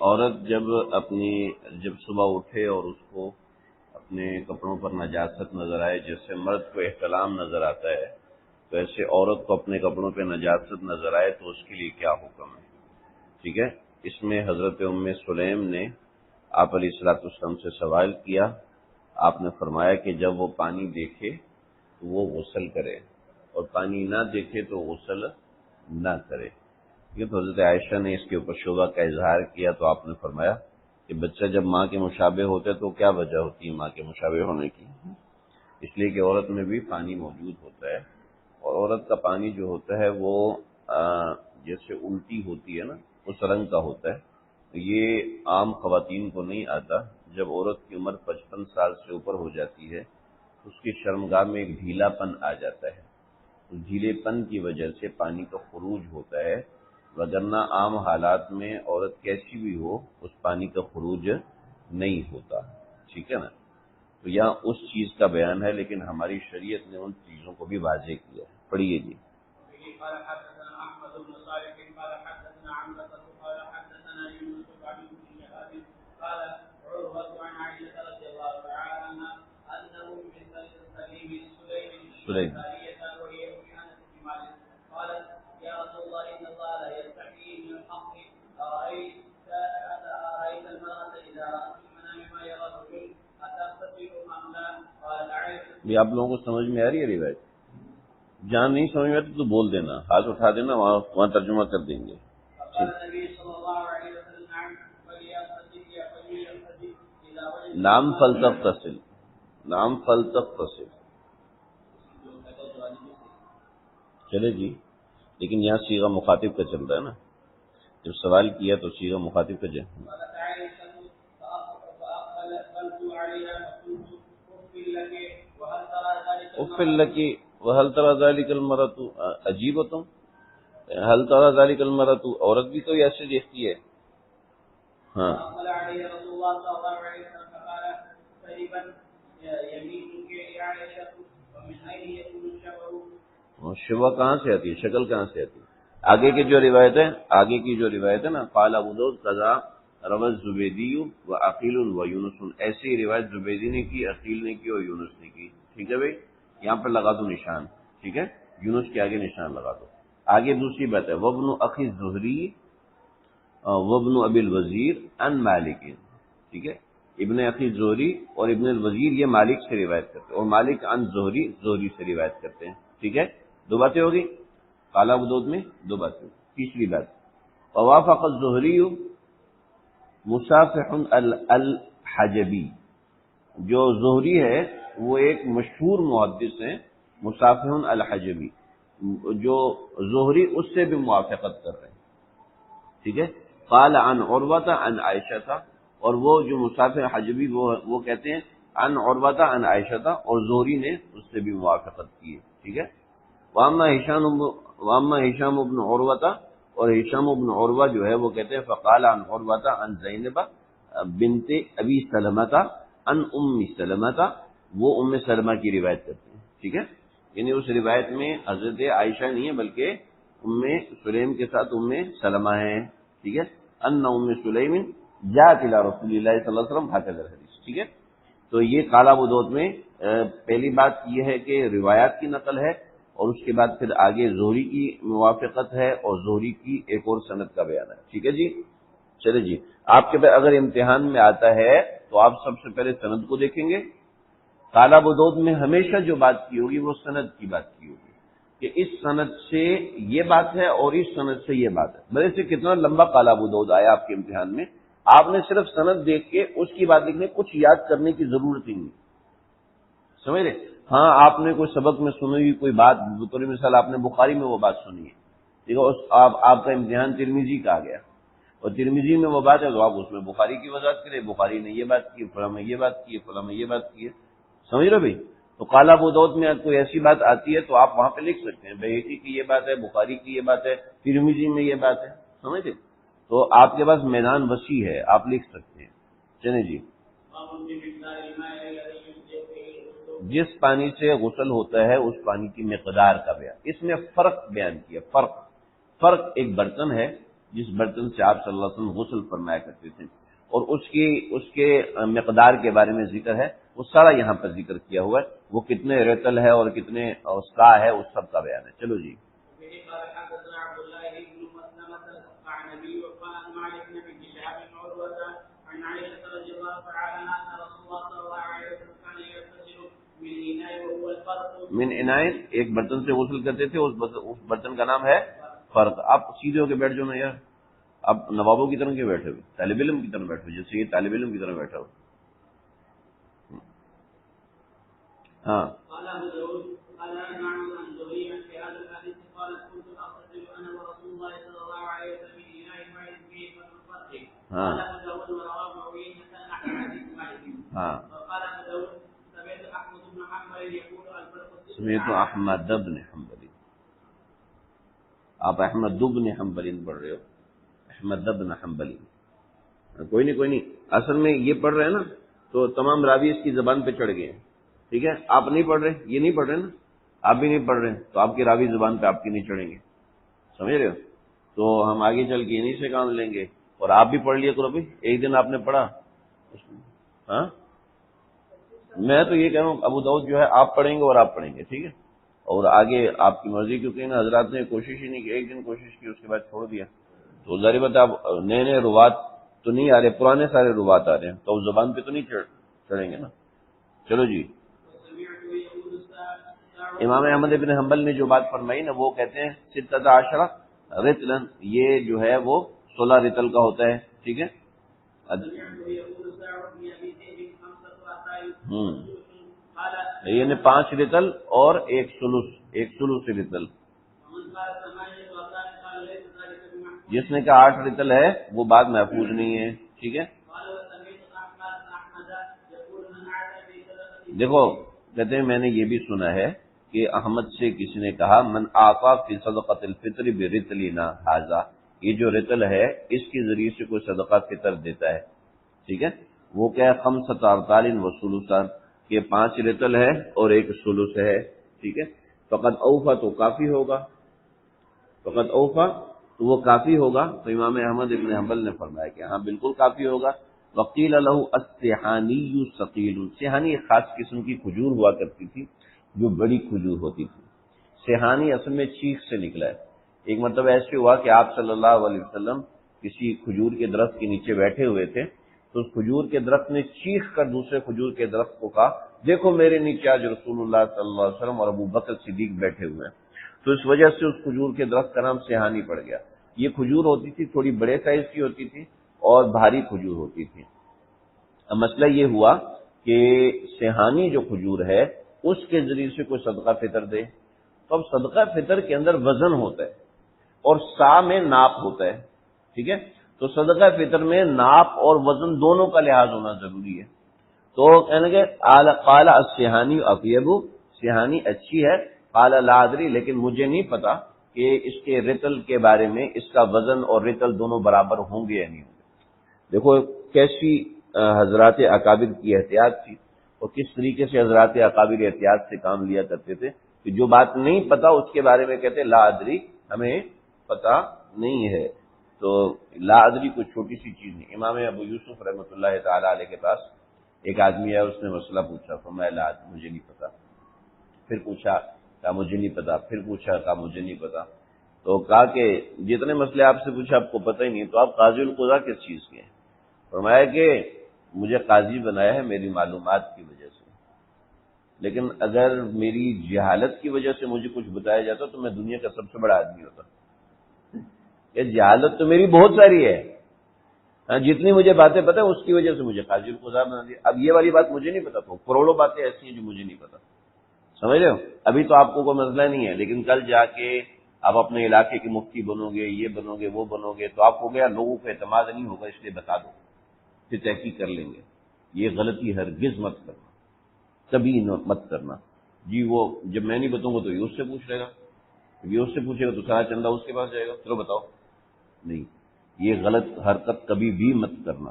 عورت جب صبح اٹھے اور اس کو اپنے کپڑوں پر نجاست نظر آئے، جیسے مرد کو احتلام نظر آتا ہے تو ایسے عورت کو اپنے کپڑوں پہ نجاست نظر آئے تو اس کے لیے کیا حکم ہے؟ ٹھیک ہے، اس میں حضرت ام سلیم نے آپ علیہ الصلوۃ والسلام سے سوال کیا. آپ نے فرمایا کہ جب وہ پانی دیکھے تو وہ غسل کرے اور پانی نہ دیکھے تو غسل نہ کرے. یہ تو حضرت عائشہ نے اس کے اوپر شبہ کا اظہار کیا تو آپ نے فرمایا کہ بچہ جب ماں کے مشابہ ہوتا ہے تو کیا وجہ ہوتی ہے ماں کے مشابہ ہونے کی؟ اس لیے کہ عورت میں بھی پانی موجود ہوتا ہے، اور عورت کا پانی جو ہوتا ہے وہ جیسے الٹی ہوتی ہے نا اس رنگ کا ہوتا ہے. یہ عام خواتین کو نہیں آتا. جب عورت کی عمر 55 سال سے اوپر ہو جاتی ہے اس کی شرمگاہ میں ایک ڈھیلا پن آ جاتا ہے. اس ڈھیلے پن کی وجہ سے پانی کا خروج ہوتا ہے، وگرنہ عام حالات میں عورت کیسی بھی ہو اس پانی کا خروج نہیں ہوتا. ٹھیک ہے نا؟ تو یہاں اس چیز کا بیان ہے، لیکن ہماری شریعت نے ان چیزوں کو بھی واضح کیا ہے. پڑھیے جی. سلیم یہ آپ لوگوں کو سمجھ میں آ رہی ہے روایت؟ جہاں نہیں سمجھ میں آتی تو بول دینا، ہاتھ اٹھا دینا، وہاں ترجمہ کر دیں گے. نام فلتغتسل، نام فلتغتسل چلے جی، لیکن یہاں صیغہ مخاطب کا چل رہا ہے نا، جب سوال کیا تو صیغہ مخاطب کا جائے. افل لکی وہل ترى ذلك المرأة عجیبۃ، ہل ترى ذلك المرأة عورت بھی تو ایسے دیکھتی ہے. ہاں شبہ کہاں سے آتی ہے، شکل کہاں سے آتی ہے؟ آگے کی جو روایت ہے نا، قال ابو داؤد قضا روى الزبیدی و عقیل و یونس، ایسی روایت زبیدی نے کی، عقیل نے کی اور یونس نے کی. ٹھیک ہے بھائی، یہاں پر لگا دو نشان. ٹھیک ہے، یونس کے آگے نشان لگا دو. آگے دوسری بات ہے وابن اخی الزہری وابن ابی الوزیر عن مالک. ٹھیک ہے، ابن اخی زہری اور ابن الوزیر یہ مالک سے روایت کرتے ہیں، اور مالک عن زہری، زہری سے روایت کرتے ہیں. ٹھیک ہے، دو باتیں ہوگی قال ابو داؤد میں، دو باتیں. تیسری بات ووافق الزہری مصافح الحجبی، جو زہری ہے وہ ایک مشہور محدث ہیں، مصافح الحجبی، جو زہری اس سے بھی موافقت کر رہے ہیں. ٹھیک ہے، قال عن عروہ عن عائشہ تھا، اور وہ جو مصافح حجبی وہ کہتے ہیں عن عروہ عن عائشہ تھا، اور زہری نے اس سے بھی موافقت کی ہے. ٹھیک ہے، واما ہشام ابن عروہ، اور ہشام ابن عروہ جو ہے وہ کہتے ہیں فقال عن عروہ عن زینب بنت ابی سلمہ عن ام سلمہ، وہ ام سلمہ کی روایت کرتے ہیں. ٹھیک ہے، یعنی اس روایت میں حضرت عائشہ نہیں ہے بلکہ ام سلیم کے ساتھ ام سلمہ ہیں. ٹھیک ہے، ان ام سلیم جاءت الى رسول اللہ صلی اللہ علیہ وسلم هكذا الحدیث. ٹھیک ہے، تو یہ قال ابو داؤد میں پہلی بات یہ ہے کہ روایات کی نقل ہے، اور اس کے بعد پھر آگے زہری کی موافقت ہے اور زہری کی ایک اور سند کا بیان ہے. ٹھیک ہے جی، چلے جی. آپ کے اگر امتحان میں آتا ہے تو آپ سب سے پہلے سند کو دیکھیں گے. قال ابو داؤد میں ہمیشہ جو بات کی ہوگی وہ سند کی بات کی ہوگی کہ اس سند سے یہ بات ہے اور اس سند سے یہ بات ہے. بھلے سے کتنا لمبا قال ابو داؤد آیا آپ کے امتحان میں، آپ نے صرف سند دیکھ کے اس کی بات لکھنے، کچھ یاد کرنے کی ضرورت ہی نہیں. سمجھ رہے؟ ہاں آپ نے کوئی سبق میں سنی ہوئی کوئی بات، بطور مثال آپ نے بخاری میں وہ بات سنی ہے، ٹھیک ہے، آپ کا امتحان ترمذی کا آ گیا اور ترمذی میں وہ بات ہے تو آپ اس میں بخاری کی وضاحت کریں، بخاری نے یہ بات کی، فلاں میں یہ بات کی، فلاں میں یہ بات کی ہے. سمجھ رہے بھائی؟ تو قال ابو داؤد میں کوئی ایسی بات آتی ہے تو آپ وہاں پہ لکھ سکتے ہیں بہقی کی یہ بات ہے، بخاری کی یہ بات ہے، ترمذی میں یہ بات ہے. سمجھ رہے؟ تو آپ کے پاس میدان وسیع ہے، آپ لکھ سکتے ہیں. چلیں جی. جس پانی سے غسل ہوتا ہے اس پانی کی مقدار کا بیان، اس میں فرق بیان کیا. فرق ایک برتن ہے جس برتن سے آپ صلی اللہ علیہ وسلم غسل فرمایا کرتے تھے، اور اس کے مقدار کے بارے میں ذکر ہے، وہ سارا یہاں پر ذکر کیا ہوا ہے، وہ کتنے رتل ہے اور کتنے سا ہے، اس سب کا بیان ہے۔ چلو جی۔ من انائن، ایک برتن سے غسل کرتے تھے، اس برتن کا نام ہے فرق۔ آپ سیدھے ہو کے بیٹھ جاؤ نا یار، آپ نوابوں کی طرح کیوں بیٹھے ہوئے، طالب علم کی طرح بیٹھے ہو، جیسے یہ طالب علم کی طرح بیٹھا ہو۔ ہاں ہاں ہاں سمیت احمد بن حنبل، آپ احمد بن حنبل پڑھ رہے ہو، احمد بن حنبل۔ کوئی نہیں، اصل میں یہ پڑھ رہے ہیں نا تو تمام راوی اس کی زبان پہ چڑھ گئے ہیں، ٹھیک ہے؟ آپ نہیں پڑھ رہے، یہ نہیں پڑھ رہے نا، آپ بھی نہیں پڑھ رہے تو آپ کی راوی زبان پہ آپ کی نہیں چڑھیں گے، سمجھ رہے ہو؟ تو ہم آگے چل کے انہیں سے کام لیں گے، اور آپ بھی پڑھ لیا کرو بھائی، ایک دن آپ نے پڑھا۔ ہاں میں تو یہ کہہ رہا ہوں ابو داؤد جو ہے آپ پڑھیں گے اور آپ پڑھیں گے، ٹھیک ہے؟ اور آگے آپ کی مرضی، کیونکہ نا حضرات نے کوشش ہی نہیں کی، ایک دن کوشش کی اس کے بعد چھوڑ دیا، تو ظاہر بات اب نئے روات تو نہیں آ رہے، پرانے سارے روات آ رہے ہیں، تو زبان پہ تو نہیں چڑھیں گے نا۔ چلو جی۔ امام احمد بن حنبل نے جو بات فرمائی نا، وہ کہتے ہیں ستۃ عشرہ رتلن، یہ جو ہے وہ 16 رتل کا ہوتا ہے، ٹھیک ہے؟ یعنی 5 رتل اور ایک سلوس رتل۔ جس نے کہا 8 رتل ہے وہ بات محفوظ نہیں ہے، ٹھیک ہے؟ دیکھو کہتے ہیں میں نے یہ بھی سنا ہے کہ احمد سے کسی نے کہا من آفا فی صدقۃ الفطر برتلنا ھذا، یہ جو رتل ہے اس کے ذریعے سے کوئی صدقہ فطر دیتا ہے، ٹھیک ہے؟ وہ کیا ہے 5 ارطال و ثلثان، کہ 5 رتل ہے اور ایک ثلث ہے، ٹھیک ہے؟ فقط اوفا تو کافی ہوگا، فقط اوفا تو وہ کافی ہوگا، تو امام احمد ابن حنبل نے فرمایا کہ ہاں بالکل کافی ہوگا۔ وقیل له السحانی ثقیل، سحانی ایک خاص قسم کی کھجور ہوا کرتی تھی جو بڑی کھجور ہوتی تھی۔ سحانی اصل میں چیخ سے نکلا ہے۔ ایک مرتبہ ایسے ہوا کہ آپ صلی اللہ علیہ وسلم کسی کھجور کے درخت کے نیچے بیٹھے ہوئے تھے، تو اس کھجور کے درخت نے چیخ کر دوسرے کھجور کے درخت کو کہا دیکھو میرے نیچے آج رسول اللہ صلی اللہ علیہ وسلم اور ابو بکر صدیق بیٹھے ہوئے ہیں، تو اس وجہ سے اس کھجور کے درخت کا نام سحانی پڑ گیا۔ یہ کھجور ہوتی تھی تھوڑی بڑے سائز کی ہوتی تھی اور بھاری کھجور ہوتی تھی۔ اب مسئلہ یہ ہوا کہ سحانی جو کھجور ہے اس کے ذریعے سے کوئی صدقہ فطر دے، تو اب صدقہ فطر کے اندر وزن ہوتا ہے اور سا میں ناپ ہوتا ہے، ٹھیک ہے؟ تو صدقہ فطر میں ناپ اور وزن دونوں کا لحاظ ہونا ضروری ہے۔ تو کہنے کہ قال السحانی اطیب، سحانی اچھی ہے، قال لا ادری، لیکن مجھے نہیں پتا کہ اس کے رتل کے بارے میں اس کا وزن اور رتل دونوں برابر ہوں گے یا نہیں ہوں گے۔ دیکھو کیسی حضرات اکابر کی احتیاط تھی، اور کس طریقے سے حضرات اکابر احتیاط سے کام لیا کرتے تھے کہ جو بات نہیں پتا اس کے بارے میں کہتے لا ادری، ہمیں پتا نہیں ہے۔ تو لا ادری کوئی چھوٹی سی چیز نہیں۔ امام ابو یوسف رحمۃ اللہ تعالی علیہ کے پاس ایک آدمی ہے، اس نے مسئلہ پوچھا، فرمایا لا ادری، مجھے نہیں پتا۔ پھر پوچھا، کہا مجھے نہیں پتا، پھر پوچھا، کہا مجھے نہیں پتا۔ تو کہا کہ جتنے مسئلے آپ سے پوچھا آپ کو پتہ ہی نہیں، تو آپ قاضی القضاء کس چیز کے ہیں؟ فرمایا کہ مجھے قاضی بنایا ہے میری معلومات کی وجہ سے، لیکن اگر میری جہالت کی وجہ سے مجھے کچھ بتایا جاتا تو میں دنیا کا سب سے بڑا آدمی ہوتا۔ یہ جہالت تو میری بہت ساری ہے، جتنی مجھے باتیں پتہ ہے اس کی وجہ سے مجھے قاضی القضاء بنا دیا۔ اب یہ والی بات مجھے نہیں پتا، تو کروڑوں باتیں ایسی ہیں جو مجھے نہیں پتا، سمجھ رہے ہو؟ ابھی تو آپ کو کوئی مسئلہ نہیں ہے، لیکن کل جا کے آپ اپنے علاقے کے مفتی بنو گے، یہ بنو گے، وہ بنو گے، تو آپ کو گیا لوگوں کو اعتماد نہیں ہوگا، اس لیے بتا دو، پھر تحقیق کر لیں گے۔ یہ غلطی ہرگز مت کرنا، کبھی مت کرنا۔ جی وہ جب میں نہیں بتاؤں گا تو یہ اس سے پوچھ لے گا، جب یہ اس سے پوچھے گا تو سارا چندہ اس کے پاس جائے گا، چلو بتاؤ۔ نہیں، یہ غلط حرکت کبھی بھی مت کرنا۔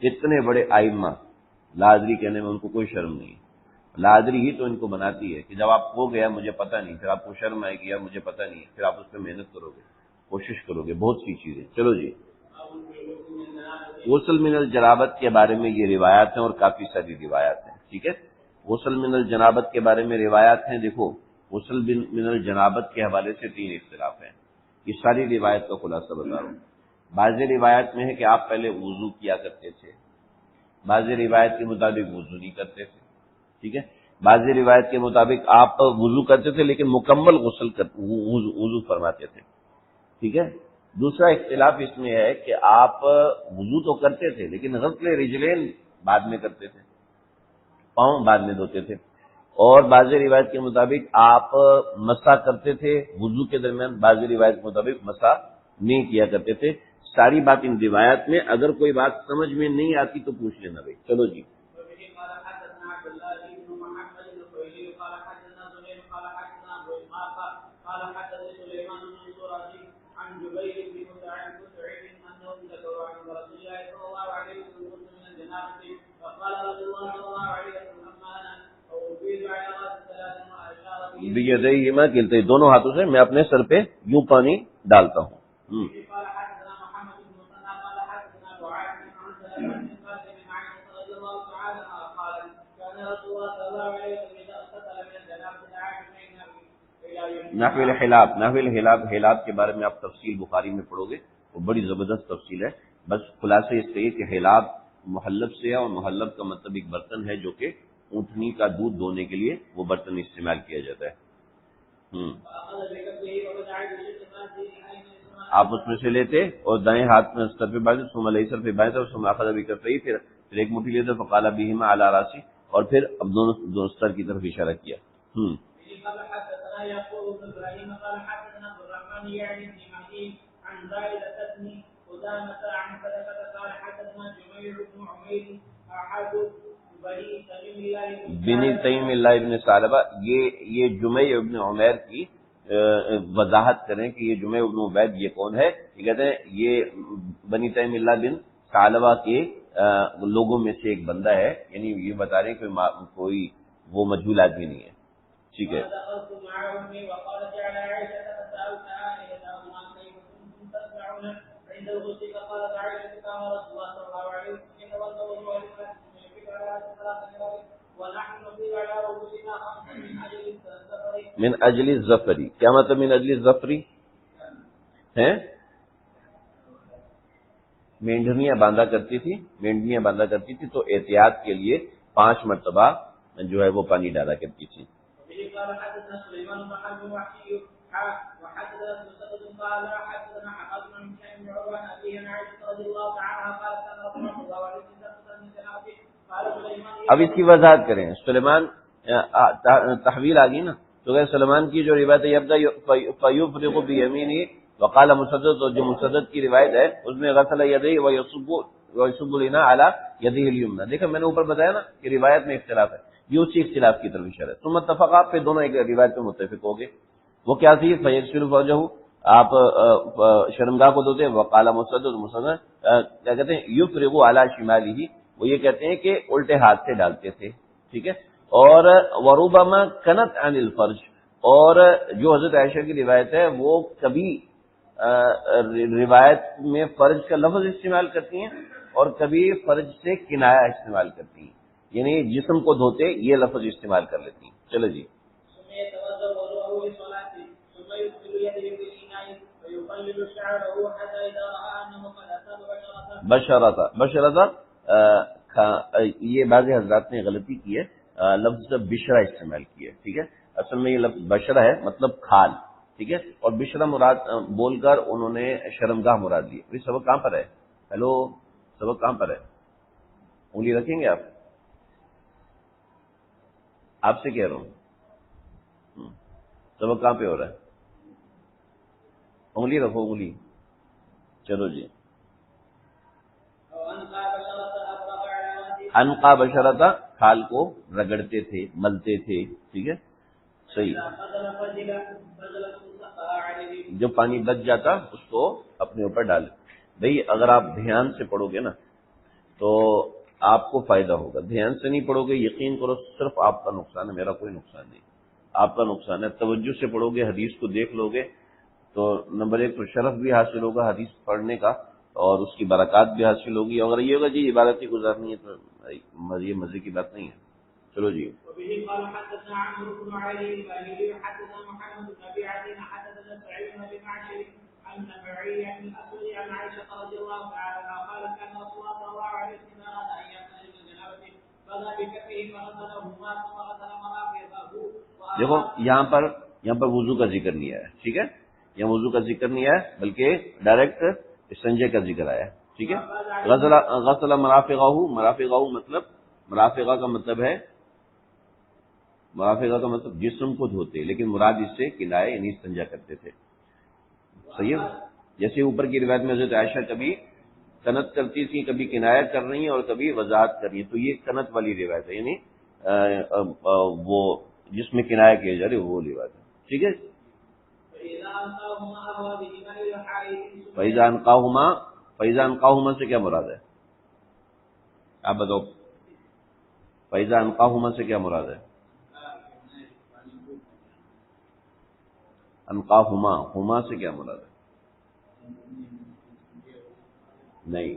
اتنے بڑے آئمہ لادری کہنے میں ان کو کوئی شرم نہیں، لادری ہی تو ان کو بناتی ہے کہ جب آپ ہو گیا مجھے پتہ نہیں، پھر آپ کو شرم آئے گی یار مجھے پتہ نہیں ہے، پھر آپ اس پہ محنت کرو گے۔ کوشش کرو گے بہت سی چیزیں. چلو جی، غسل من الجنابت کے بارے میں یہ روایات ہیں اور کافی ساری روایات ہیں. ٹھیک ہے، غسل من الجنابت کے بارے میں روایات ہیں. دیکھو غسل من الجنابت کے حوالے سے 3 اختلاف ہیں. یہ ساری روایت کا خلاصہ بتا رہا ہوں. بعض روایت میں ہے کہ آپ پہلے وضو کیا کرتے تھے، بعض روایت کے مطابق وضو نہیں کرتے تھے. ٹھیک ہے، بعض روایت کے مطابق آپ وضو کرتے تھے لیکن مکمل وضو فرماتے تھے. ٹھیک ہے، دوسرا اختلاف اس میں ہے کہ آپ وضو تو کرتے تھے لیکن غسل رجلین بعد میں کرتے تھے، پاؤں بعد میں دھوتے تھے. اور بعض روایت کے مطابق آپ مسح کرتے تھے وضو کے درمیان، بعض روایت کے مطابق مسح نہیں کیا کرتے تھے. ساری بات ان روایات میں. اگر کوئی بات سمجھ میں نہیں آتی تو پوچھ لینا بھائی. چلو جی، بیدیہما کلتے، دونوں ہاتھوں سے میں اپنے سر پہ یوں پانی ڈالتا ہوں. نحو الحلاب کے بارے میں آپ تفصیل بخاری میں پڑھو گے، وہ بڑی زبردست تفصیل ہے. بس خلاصہ اس سے کہ حلاب محلب سے ہے، اور محلب کا مطلب ایک برتن ہے جو کہ اونٹنی کا دودھ دھونے کے لیے وہ برتن استعمال کیا جاتا ہے. آپ اس میں سے لیتے اور دائیں ہاتھ میں سر پہ باندھے، ثم علیہ سر پہ باندھے اور ثم اخذ بکفیہ، پھر ایک مٹھی لیتے فقال بہما علی راسی، اور پھر اب دونوں سر کی طرف اشارہ کیا. بنی تیم اللہ ابن ثعلبہ، یہ جمع ابن عمیر کی وضاحت کریں کہ یہ جمع ابن عبید یہ کون ہے. یہ کہتے ہیں یہ بنی تیم اللہ بن ثعلبہ کے لوگوں میں سے ایک بندہ ہے، یعنی یہ بتا رہے ہیں کہ کوئی وہ مجہول آدمی نہیں ہے. ٹھیک ہے، من اجل الظفری، کیا مطلب من اجل الظفری ہے؟ مینڈھنیاں باندھا کرتی تھی تو احتیاط کے لیے 5 مرتبہ جو ہے وہ پانی ڈالا کرتی تھی. اب اس کی وضاحت کریں. سلیمان تحویل آ گئی نا، تو کہ سلیمان کی جو روایت ہے یبدا فیفرغ بیمینہ وقال مسدد، اور جو مسدد کی روایت ہے اس میں غسل یدیہ ویصب الاناء علی یدیہ الیمنی. دیکھا میں نے اوپر بتایا نا کہ روایت میں اختلاف ہے، یہ اسی اختلاف کی طرف اشارہ ہے. ثم اتفقا، پہ دونوں ایک روایت پہ متفق ہو گئے. وہ کیا تھی؟ فیغسل وجہہ، آپ شرمگاہ کو دھوتے. وقال مسدد کیا کہتے ہیں؟ یفرغ علی شمالہ، وہ یہ کہتے ہیں کہ الٹے ہاتھ سے ڈالتے تھے. ٹھیک ہے، اور وربما کنت عن الفرج، اور جو حضرت عائشہ کی روایت ہے وہ کبھی روایت میں فرج کا لفظ استعمال کرتی ہیں اور کبھی فرج سے کنایا استعمال کرتی ہیں، یعنی جسم کو دھوتے یہ لفظ استعمال کر لیتی ہیں. چلو جی، بشرتا یہ بعض حضرات نے غلطی کی ہے، لفظ بشرا استعمال کی ہے. ٹھیک ہے، اصل میں یہ لفظ بشرا ہے، مطلب کھال. ٹھیک ہے، اور بشرا مراد بول کر انہوں نے شرمگاہ مراد لی. یہ سبق کہاں پر ہے؟ ہیلو، سبق کہاں پر ہے؟ انگلی رکھیں گے آپ سے کہہ رہا ہوں، سبق کہاں پہ ہو رہا ہے؟ انگلی رکھو، انگلی. چلو جی، انقا بشرتا، کھال کو رگڑتے تھے، ملتے تھے. ٹھیک ہے، صحیح. جو پانی بچ جاتا اس کو اپنے اوپر ڈالے. بھئی اگر آپ دھیان سے پڑھو گے نا تو آپ کو فائدہ ہوگا، دھیان سے نہیں پڑھو گے یقین کرو صرف آپ کا نقصان ہے، میرا کوئی نقصان نہیں. آپ کا نقصان ہے. توجہ سے پڑھو گے، حدیث کو دیکھ لو گے تو نمبر ایک تو شرف بھی حاصل ہوگا حدیث پڑھنے کا اور اس کی برکات بھی حاصل ہوگی. اگر یہ ہوگا جی عبادت ہی گزارنی ہے تو یہ مزے کی بات نہیں ہے. چلو جی. قال حدثنا عمرو بن علي الباهلي حدثنا محمد بن ابي عدي حدثنا سعيد بن معشر عن نبعي عن الاسود عن عائشه رضي الله تعالى عنها قالت كان رسول الله صلى الله عليه وسلم اراد ان يغتسل من جنابته فذا بكفه فغسلهما ثم غسل مرافقه. دیکھو یہاں پر وضو کا ذکر نہیں آیا. ٹھیک ہے, یہاں وضو کا ذکر نہیں آیا بلکہ ڈائریکٹ استنجے کا ذکر آیا. ٹھیک ہے. غسل مرافقہ مطلب مرافقہ کا مطلب جسم کو دھوتے, لیکن مراد اس سے کنائے یعنی استنجا کرتے تھے. صحیح ہے. جیسے اوپر کی روایت میں حضرت عائشہ کبھی کنت کرتی تھی, کبھی کنایا کر رہی ہیں اور کبھی وضاحت کر رہی ہیں, تو یہ کنت والی روایت ہے, یعنی وہ جس میں کنایا کیا جا رہا ہے وہ روایت ہے. ٹھیک ہے. فیضا انقاہما سے کیا مراد ہے آپ بتاؤ؟ فیضا انقاہما سے کیا مراد ہے؟ انقاہما سے کیا مراد ہے؟ نہیں,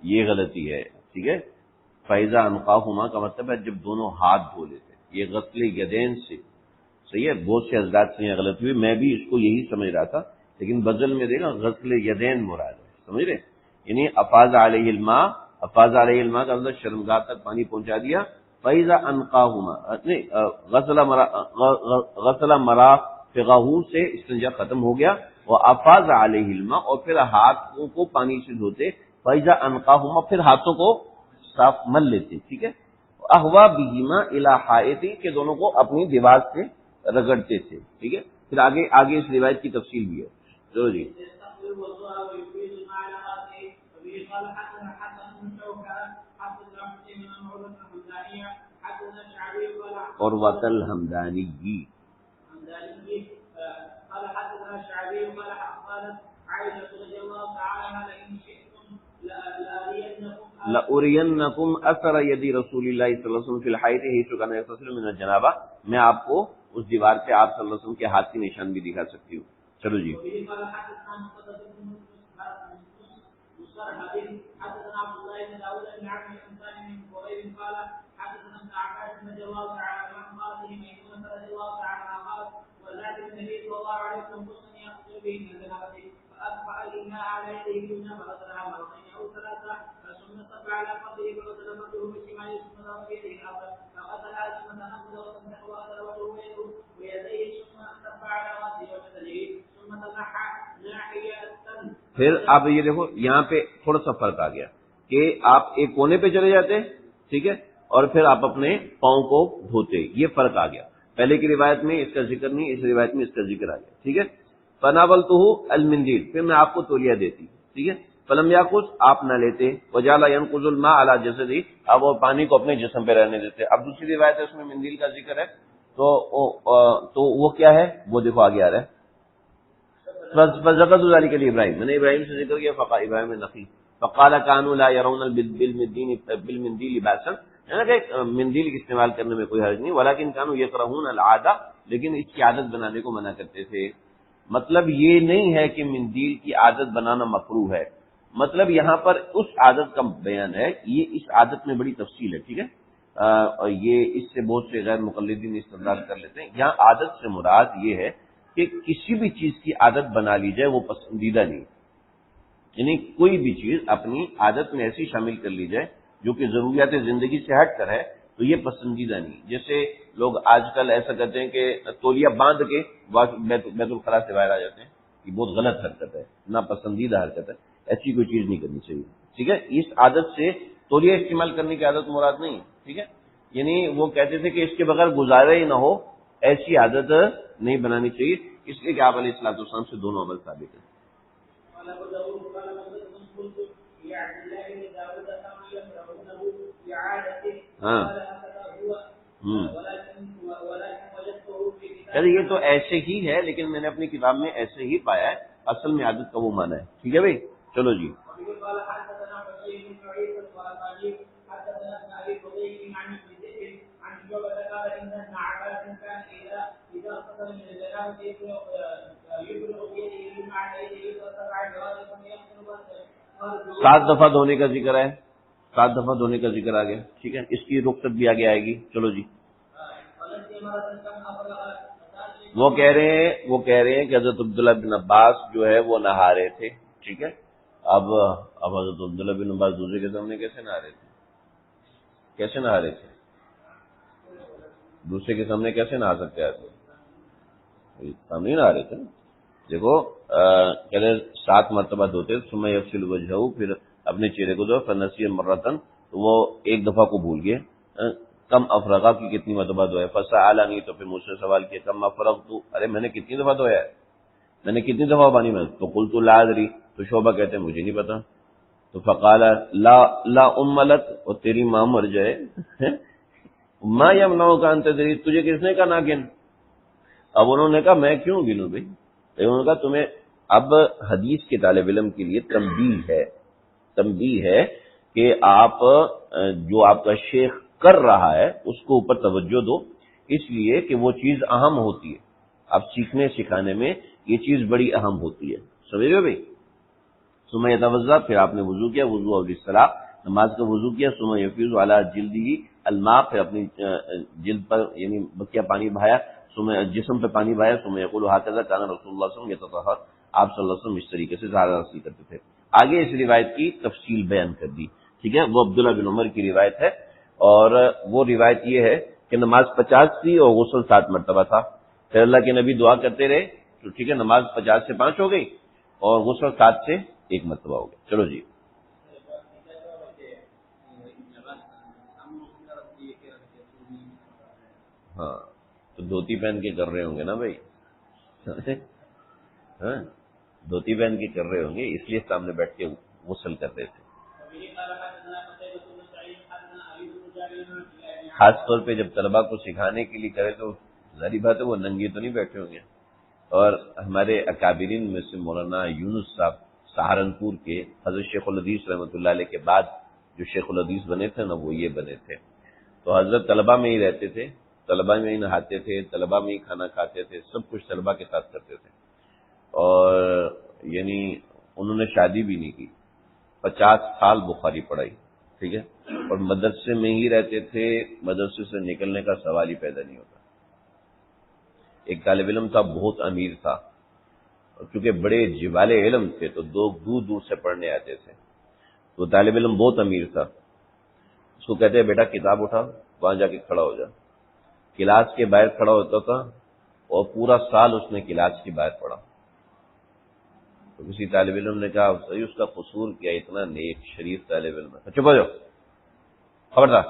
یہ غلطی ہے. ٹھیک ہے. فیضا انقاہما کا مطلب ہے جب دونوں ہاتھ دھو لیتے, یہ غسل یدین سے. صحیح ہے. بہت سے حضرات سے یہ غلطی ہوئی, میں بھی اس کو یہی سمجھ رہا تھا, لیکن بدل میں دیکھا غسل یدین مراد ہے. سمجھ رہے؟ یعنی افاض علیہ الماء کا مطلب شرمگاہ تک پانی پہنچا دیا. فیضا انقاہما نہیں, غسل مرافقہ سے استنجا ختم ہو گیا, اور افاض علیہ الماء اور پھر ہاتھوں کو پانی سے دھوتے. فیضا انقاہما پھر ہاتھوں کو صاف مل لیتے. ٹھیک ہے. احوا بہما الی حائط کہ دونوں کو اپنی دیوار سے رگڑتے تھے. ٹھیک ہے. پھر آگے اس روایت کی تفصیل بھی ہے. چلو جی. اور وطل حمدانی کی لَأُرِيَنَّكُمْ أَثَرَ يَدِ رَسُولِ اللَّهِ صلی اللہ علیہ وسلم فِي الْحَيْضِ حَيْثُ كَانَ يَغْتَسِلُ مِنَ الْجَنَابَةِ, میں آپ کو اس دیوار پہ آپ صلی اللہ علیہ وسلم کے ہاتھ کی نشان بھی دکھا سکتی ہوں. چلو جی. پھر آپ یہ دیکھو یہاں پہ تھوڑا سا فرق آ گیا کہ آپ ایک کونے پہ چلے جاتے, ٹھیک ہے, اور پھر آپ اپنے پاؤں کو دھوتے. یہ فرق آ گیا. پہلے کی روایت میں اس کا ذکر نہیں, اس روایت میں اس کا ذکر آ گیا. ٹھیک ہے. فناولتہ المندیل, پھر میں آپ کو تولیہ دیتی. ٹھیک ہے. فلم یاخذ, آپ نہ لیتے. وجعل ينقض الماء على جسدی, اب وہ پانی کو اپنے جسم پہ رہنے دیتے. اب دوسری روایت ہے اس میں مندیل کا ذکر ہے, تو وہ کیا ہے وہ دیکھو آگے آ رہا ہے. فذكرت ذلك لابراہیم, میں نے ابراہیم سے ذکر کیا. فقال ابراہیم نقی فقال كانوا لا يرون بالمنديل باسا, یعنی کہ مندیل استعمال کرنے میں کوئی حرج نہیں. ولكن كانوا يكرهون العاده, لیکن اس کی عادت بنانے کو منع کرتے تھے. مطلب یہ نہیں ہے کہ مندیل کی عادت بنانا مکروہ ہے, مطلب یہاں پر اس عادت کا بیان ہے. یہ اس عادت میں بڑی تفصیل ہے. ٹھیک ہے. اور یہ اس سے بہت سے غیر مقلدین استدلال کر لیتے ہیں. یہاں عادت سے مراد یہ ہے کہ کسی بھی چیز کی عادت بنا لی جائے وہ پسندیدہ نہیں, یعنی کوئی بھی چیز اپنی عادت میں ایسی شامل کر لی جائے جو کہ ضروریات زندگی سے ہٹ کر ہے تو یہ پسندیدہ نہیں. جیسے لوگ آج کل ایسا کرتے ہیں کہ تولیہ باندھ کے بیت الخلاء سے باہر آ جاتے ہیں. یہ بہت غلط حرکت ہے, ناپسندیدہ حرکت ہے. ایسی کوئی چیز نہیں کرنی چاہیے. ٹھیک ہے. اس عادت سے تولیہ استعمال کرنے کی عادت مراد نہیں ہے. ٹھیک ہے. یعنی وہ کہتے تھے کہ اس کے بغیر گزارا ہی نہ ہو, ایسی عادت نہیں بنانی چاہیے. اس لیے کہ آپ علیہ الصلوۃ والسلام سے دونوں عمل ثابت ہیں. ہاں چلیے یہ تو ایسے ہی ہے, لیکن میں نے اپنی کتاب میں ایسے ہی پایا ہے. اصل میں عادت کا وہ معنی ہے. ٹھیک ہے بھائی. چلو جی. 7 دفعہ دھونے کا ذکر ہے، 7 دفعہ دھونے کا ذکر آ گیا، ٹھیک ہے، اس کی رخصت بھی آگے آئے گی. چلو جی، وہ کہہ رہے ہیں کہ حضرت عبداللہ بن عباس جو ہے وہ نہا رہے تھے، ٹھیک ہے. اب حضرت عبداللہ بن عباس دوسرے کے سامنے کیسے نہا رہے تھے؟ کیسے نہا رہے تھے؟ دوسرے کے سامنے کیسے نہا سکتے ہیں؟ سامنے نہا رہے تھے. دیکھو کہتے ہیں 7 مرتبہ دھوتے، ثم یغسل وجہہ، پھر اپنے چہرے کو دھو، فنسی مرتن، تو وہ ایک دفعہ کو بھول گئے. کم افرغا کی کتنی مرتبہ دھویا، فسألنی، تو پھر مجھ سے سوال کیا، کم افرغت، ارے میں نے کتنی دفعہ دھویا ہے، میں نے کتنی دفعہ پانی میں، تو قلت لا ادری، تو شعبہ کہتے ہیں مجھے نہیں پتا. تو فقال لا لک، اور تیری ماں مر جائے، ما یمنعک ان تدری، تجھے کس نے کہا نہ گن؟ اب انہوں نے کہا میں کیوں گنوں بھائی؟ انہوں نے کہا تمہیں اب حدیث کے طالب علم کے لیے تنبیہ ہے کہ آپ جو آپ کا شیخ کر رہا ہے اس کو اوپر توجہ دو، اس لیے کہ وہ چیز اہم ہوتی ہے. اب سیکھنے سکھانے میں یہ چیز بڑی اہم ہوتی ہے، سمجھ رہے ہو بھائی؟ ثم یتوضا، پھر آپ نے وضو کیا، وضو اور الصلاۃ، نماز کا وضو کیا. ثم یفیض علی جلدہ الماء، پھر اپنی جلد پر یعنی بکیا پانی بہایا، ثم جسم پہ پانی بہایا. ثم یقول هكذا كان رسول اللہ صلی اللہ علیہ وسلم يتطهر، آپ صلی اللہ علیہ وسلم اس طریقے سے طہارت حاصل کرتے تھے. آگے اس روایت کی تفصیل بیان کر دی، ٹھیک ہے. وہ عبداللہ بن عمر کی روایت ہے، اور وہ روایت یہ ہے کہ نماز 50 تھی اور غسل 7 مرتبہ تھا. پھر اللہ کے نبی دعا کرتے رہے، تو ٹھیک ہے، نماز 50 سے 5 ہو گئی اور غسل 7 سے 1 مرتبہ ہو گیا. چلو جی، ہاں تو دھوتی پہن کے کر رہے ہوں گے نا بھائی، ہاں دھوتی پہن کے کر رہے ہوں گے، اس لیے سامنے بیٹھ کے غسل کر رہے تھے. خاص طور پہ جب طلبا کو سکھانے کے لیے کرے تو ظاہری بات ہے وہ ننگے تو نہیں بیٹھے ہوں گے. اور ہمارے اکابرین میں سے مولانا یونس صاحب سہارنپور کے، حضرت شیخ الحدیث رحمۃ اللہ علیہ کے بعد جو شیخ الحدیث بنے تھے نا، وہ یہ بنے تھے. تو حضرت طلبا میں ہی رہتے تھے، طلبا میں ہی نہاتے تھے، طلبا میں ہی کھانا کھاتے تھے، سب کچھ طلبا کے ساتھ کرتے تھے. اور یعنی انہوں نے شادی بھی نہیں کی، 50 سال بخاری پڑھائی، ٹھیک ہے. اور مدرسے میں ہی رہتے تھے، مدرسے سے نکلنے کا سوال ہی پیدا نہیں ہوتا. ایک طالب علم تھا، بہت امیر تھا، اور چونکہ بڑے جوال علم تھے تو لوگ دور دور سے پڑھنے آتے تھے. تو طالب علم بہت امیر تھا، اس کو کہتے ہیں بیٹا کتاب اٹھا، وہاں جا کے کھڑا ہو جا. کلاس کے باہر کھڑا ہوتا تھا اور پورا سال اس نے کلاس کے باہر پڑھا. تو کسی طالب علم نے کہا صحیح اس کا قصور کیا، اتنا نیک شریف طالب علم ہے. چپ ہو جاؤ، خبردار.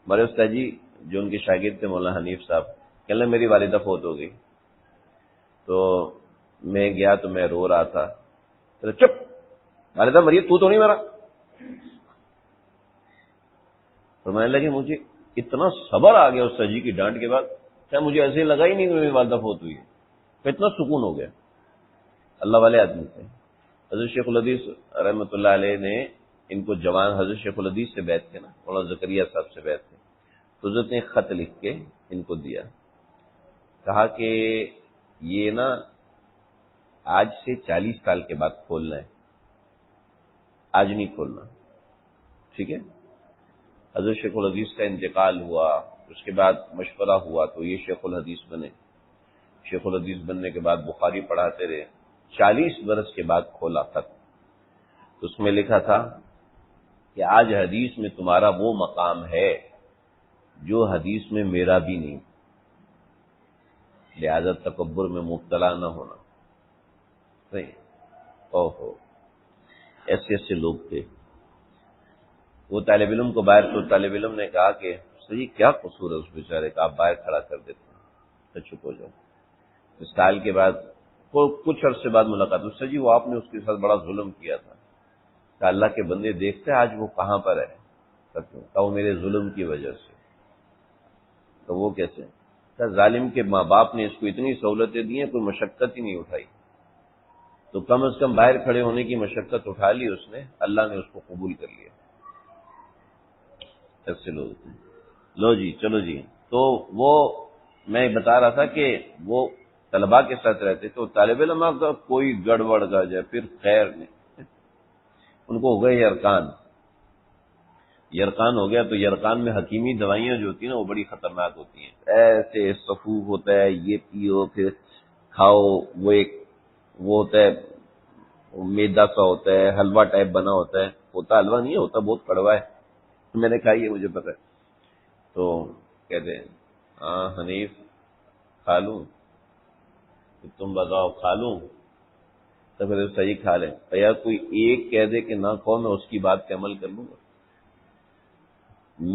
ہمارے استاد جی جو ان کے شاگرد تھے مولانا حنیف صاحب، کہنے میری والدہ فوت ہو گئی، تو میں گیا تو میں رو رہا تھا. چپ، والدہ مری تو نہیں مرا. فرمانے لگے مجھے اتنا صبر آ گیا استاد جی کی ڈانٹ کے بعد، کیا مجھے ایسے ہی لگا ہی نہیں کہ میری والدہ فوت ہوئی ہے، اتنا سکون ہو گیا. اللہ والے آدمی تھے. حضرت شیخ الحدیث رحمۃ اللہ علیہ نے ان کو جوان، حضرت شیخ الحدیث سے بیعت تھے نا، مولانا زکریا صاحب سے بیعت تھے. تو حضرت نے ایک خط لکھ کے ان کو دیا، کہا کہ یہ نا آج سے 40 سال کے بعد کھولنا ہے، آج نہیں کھولنا، ٹھیک ہے. حضرت شیخ الحدیث کا انتقال ہوا، اس کے بعد مشورہ ہوا تو یہ شیخ الحدیث بنے. شیخ الحدیث بننے کے بعد بخاری پڑھاتے رہے. 40 برس کے بعد کھولا خط، تو اس میں لکھا تھا کہ آج حدیث میں تمہارا وہ مقام ہے جو حدیث میں میرا بھی نہیں، لہذا تکبر میں مبتلا نہ ہونا. صحیح، اوہو ایسے ایسے لوگ تھے. وہ طالب علم کو باہر، تو طالب علم نے کہا کہ صحیح کیا قصور ہے اس بیچارے کا، آپ باہر کھڑا کر دیتے ہیں. تو چپ ہو جاؤ. اس سال کے بعد کچھ عرصے بعد ملاقات، اس سے جی وہ آپ نے اس کے ساتھ بڑا ظلم کیا تھا. کہ اللہ کے بندے دیکھتے ہیں آج وہ کہاں پر ہے، کہ وہ میرے ظلم کی وجہ سے. تو وہ کیسے؟ کہ ظالم کے ماں باپ نے اس کو اتنی سہولتیں دی ہیں، کوئی مشقت ہی نہیں اٹھائی، تو کم از کم باہر کھڑے ہونے کی مشقت اٹھا لی اس نے، اللہ نے اس کو قبول کر لیا. ایسے لوگ لو جی. چلو جی، تو وہ میں بتا رہا تھا کہ وہ طلباء کے ساتھ رہتے تو طالب علماء کا کوئی گڑبڑ کا جائے پھر خیر نہیں، ان کو ہو گئے یرقان ہو گیا، تو یرقان میں حکیمی دوائیاں جو ہوتی ہیں نا وہ بڑی خطرناک ہوتی ہیں، ایسے صفوف ہوتا ہے، یہ پیو پھر کھاؤ، وہ ایک وہ ہوتا ہے میدا سا ہوتا ہے، حلوہ ٹائپ بنا ہوتا ہے، ہوتا حلوہ نہیں ہوتا، بہت کڑوا ہے، میں نے کھائی ہے مجھے پتہ ہے۔ تو کہتے ہیں ہاں حنیف کھا لوں، تم بتاؤ کھا لوں، تو پھر صحیح کھا لیں، یا کوئی ایک کہہ دے کہ نہ کھاؤ، میں اس کی بات پہ عمل کر لوں گا۔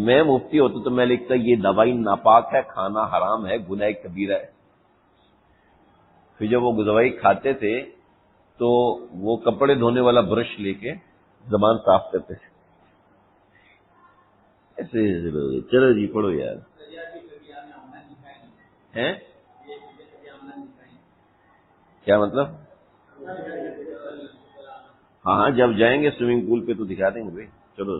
میں مفتی ہوتا تو میں لکھتا یہ دوائی ناپاک ہے، کھانا حرام ہے، گناہ کبیرہ ہے۔ پھر جب وہ دوائی کھاتے تھے تو وہ کپڑے دھونے والا برش لے کے زبان صاف کرتے تھے، ایسے چلو جی پڑھو یار ہیں کیا مطلب؟ ہاں جب جائیں گے سوئمنگ پول پہ تو دکھا دیں گے بھائی، چلو۔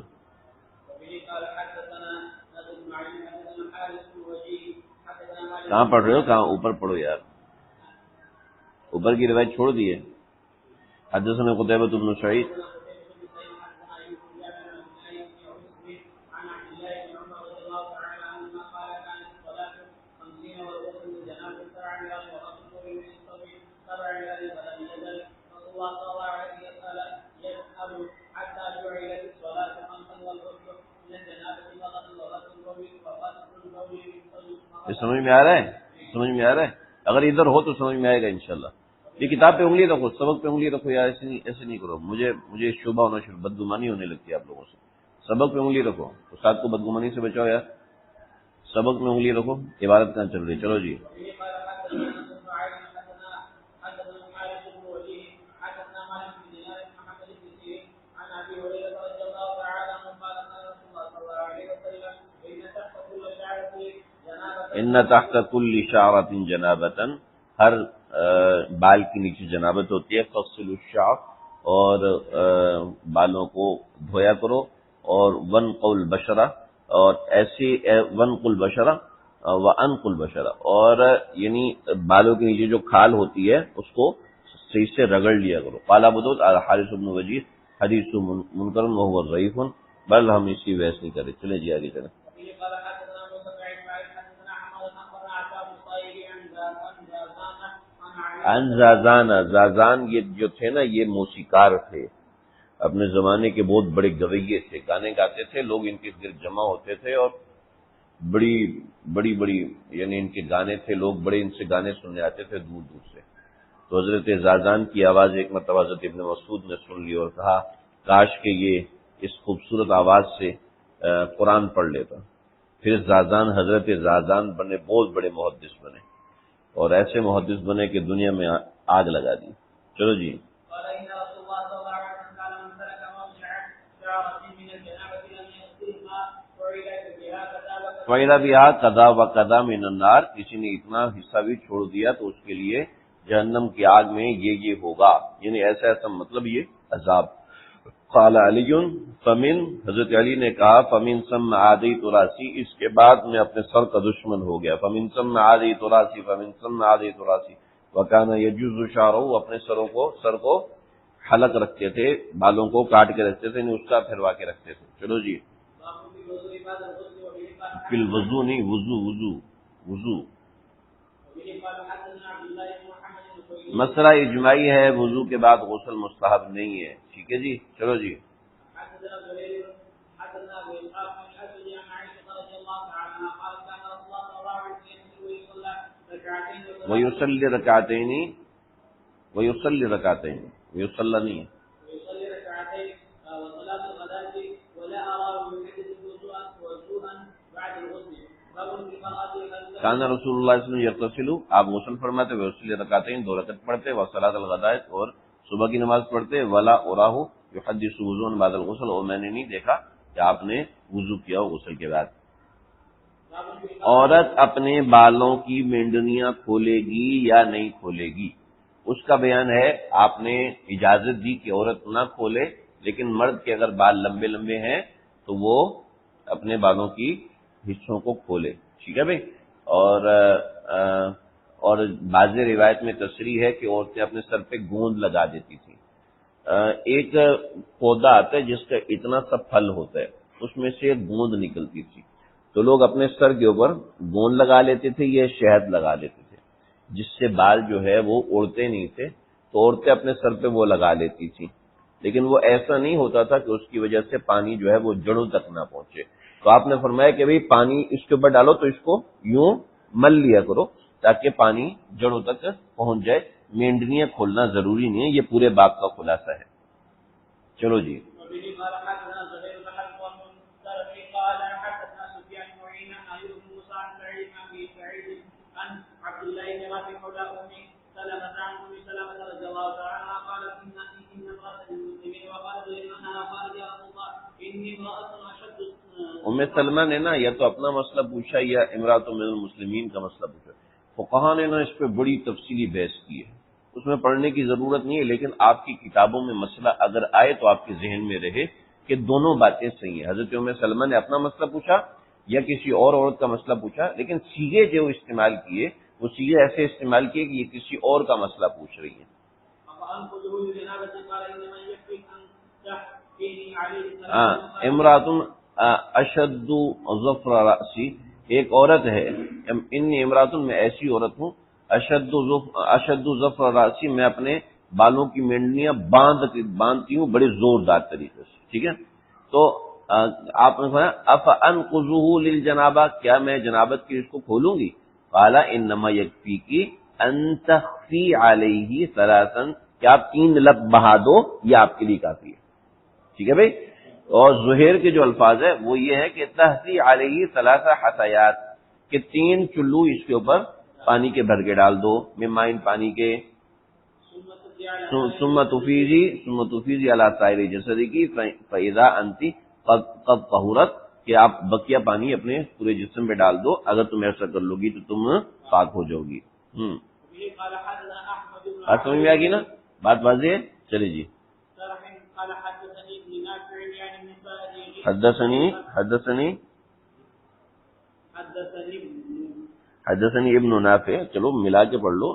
کہاں پڑھ رہے ہو؟ کہاں اوپر پڑھو یار، اوپر کی روایت چھوڑ دیے۔ حدثنا قتيبة بن سعيد سمجھ میں آ رہا ہے؟ سمجھ میں آ رہا ہے؟ اگر ادھر ہو تو سمجھ میں آئے گا انشاءاللہ۔ یہ کتاب پہ انگلی رکھو، سبق پہ انگلی رکھو یار، ایسے نہیں کرو، مجھے شبہ ہونا شروع، بدگمانی ہونے لگتی ہے آپ لوگوں سے۔ سبق پہ انگلی رکھو، استاد کو بدگمانی سے بچاؤ یار، سبق میں انگلی رکھو۔ عبارت کہاں چل رہی؟ چلو جی۔ ان تحت کل شعرۃ جنابۃ، ہر بال کے نیچے جنابت ہوتی ہے، فغسلوا الشعر، اور بالوں کو دھویا کرو، اور ونقوا البشرہ، اور ایسے ونقوا البشرہ وانقوا البشرہ، اور یعنی بالوں کے نیچے جو کھال ہوتی ہے اس کو صحیح سے رگڑ لیا کرو۔ قال ابو داؤد الحارث بن وجیح حدیث منکر وهو ضعیف، بل ہم اسی بحث نہیں کریں، چلیں جی آگے چلیں۔ زازان یہ جو تھے نا یہ موسیقار تھے، اپنے زمانے کے بہت بڑے گویے تھے، گانے گاتے تھے، لوگ ان کے گرد جمع ہوتے تھے اور بڑی یعنی ان کے گانے تھے، لوگ بڑے ان سے گانے سننے آتے تھے دور دور سے۔ تو حضرت زازان کی آواز ایک مرتبہ حضرت ابن مسعود نے سن لی اور کہا کاش کہ یہ اس خوبصورت آواز سے قرآن پڑھ لیتا۔ پھر زازان حضرت زازان بنے، بہت بڑے محدث بنے، اور ایسے محدث بنے کہ دنیا میں آگ لگا دی۔ چلو جی۔ فَإِذَا بِهَا قَضَى وَقَضَى مِنَ النَّارِ، کسی نے اتنا حصہ بھی چھوڑ دیا تو اس کے لیے جہنم کی آگ میں یہ ہوگا، یعنی ایسا مطلب یہ عذاب۔ قال علی فمن، حضرت علی نے کہا فمن ثم عادیت راسی، اس کے بعد میں اپنے سر کا دشمن ہو گیا، فمن ثم عادیت راسی، فمن ثم عادیت راسی، وکان یجوز شعرہ، اپنے سر کو حلق رکھتے تھے، بالوں کو کاٹ کے رکھتے تھے، اس کا پھروا کے رکھتے تھے۔ چلو جی۔ فی الوضو نہیں، وضو مسئلہ اجماعی ہے، وضو کے بعد غسل مستحب نہیں ہے، ٹھیک ہے جی۔ چلو جی۔ وَيُصَلِّ رَكْعَتَيْنِ، وَيُصَلِّ رَكْعَتَيْنِ، وَيُصَلَّ نہیں ہے۔ کان رسول اللہ صلی اللہ علیہ وسلم یغتسل، آپ غسل فرماتے، ویصلی رکعتین، 2 رکعت پڑھتے، وصلاۃ الغداۃ، اور صبح کی نماز پڑھتے، ولا اراہ یحدث وضوءا بعد الغسل، اور میں نے نہیں دیکھا کہ آپ نے وضو کیا ہو غسل کے بعد۔ عورت اپنے بالوں کی مینڈنیاں کھولے گی یا نہیں کھولے گی، اس کا بیان ہے۔ آپ نے اجازت دی کہ عورت نہ کھولے، لیکن مرد کے اگر بال لمبے لمبے ہیں تو وہ اپنے بالوں کی حصوں کو کھولے، ٹھیک ہے بھائی۔ اور اور بعض روایت میں تصریح ہے کہ عورتیں اپنے سر پہ گوند لگا دیتی تھیں۔ ایک پودا آتا ہے جس کا اتنا سا پھل ہوتا ہے، اس میں سے ایک گوند نکلتی تھی، تو لوگ اپنے سر کے اوپر گوند لگا لیتے تھے یا شہد لگا لیتے تھے، جس سے بال جو ہے وہ اڑتے نہیں تھے، تو عورتیں اپنے سر پہ وہ لگا لیتی تھیں، لیکن وہ ایسا نہیں ہوتا تھا کہ اس کی وجہ سے پانی جو ہے وہ جڑوں تک نہ پہنچے۔ تو آپ نے فرمایا کہ بھئی پانی اس کے اوپر ڈالو تو اس کو یوں مل لیا کرو تاکہ پانی جڑوں تک پہنچ جائے، مینڈنیاں کھولنا ضروری نہیں ہے، یہ پورے باب کا خلاصہ ہے۔ چلو جی۔ ام سلمہ نے نا یا تو اپنا مسئلہ پوچھا یا امراۃ من المسلمین کا مسئلہ پوچھا، فقہاء نے نا اس پہ بڑی تفصیلی بحث کی ہے، اس میں پڑھنے کی ضرورت نہیں ہے، لیکن آپ کی کتابوں میں مسئلہ اگر آئے تو آپ کے ذہن میں رہے کہ دونوں باتیں صحیح ہیں۔ حضرت ام سلمہ نے اپنا مسئلہ پوچھا یا کسی اور عورت کا مسئلہ پوچھا، لیکن سیغے جو استعمال کیے وہ سیغے ایسے استعمال کیے کہ یہ کسی اور کا مسئلہ پوچھ رہی ہیں۔ امراۃ اشد ظفر راسی، ایک عورت ہے، انی امراۃ میں ایسی عورت ہوں، اشد ظفر راسی، میں اپنے بالوں کی مینڈنیاں باندھتی ہوں بڑے زوردار طریقے سے، ٹھیک ہے۔ تو آپ نے فرمایا افانقذہ للجنابہ، کیا میں جنابت کی اس کو کھولوں گی؟ قال انما یکفیکی ان تخفی علیہ ثلاثا، کہ آپ 3 لب بہا دو، یہ آپ کے لیے کافی ہے، ٹھیک ہے بھائی۔ اور زہیر کے جو الفاظ ہے وہ یہ ہے کہ تحتی علیہ 3 حثیات، کہ 3 چلو اس کے اوپر پانی کے بھر کے ڈال دو، ممائن پانی کے، ثم تفیضی علی سائر جسدکی فاذا انت قد طہرت، کہ آپ بقیہ پانی اپنے پورے جسم پہ ڈال دو، اگر تم ایسا کر لو گی تو تم پاک ہو جاؤ گی۔ بات سمجھ میں آ گئی نا؟ بات واضح ہے؟ چلے جی۔ حدثنی ابن نافع، چلو ملا کے پڑھ لو۔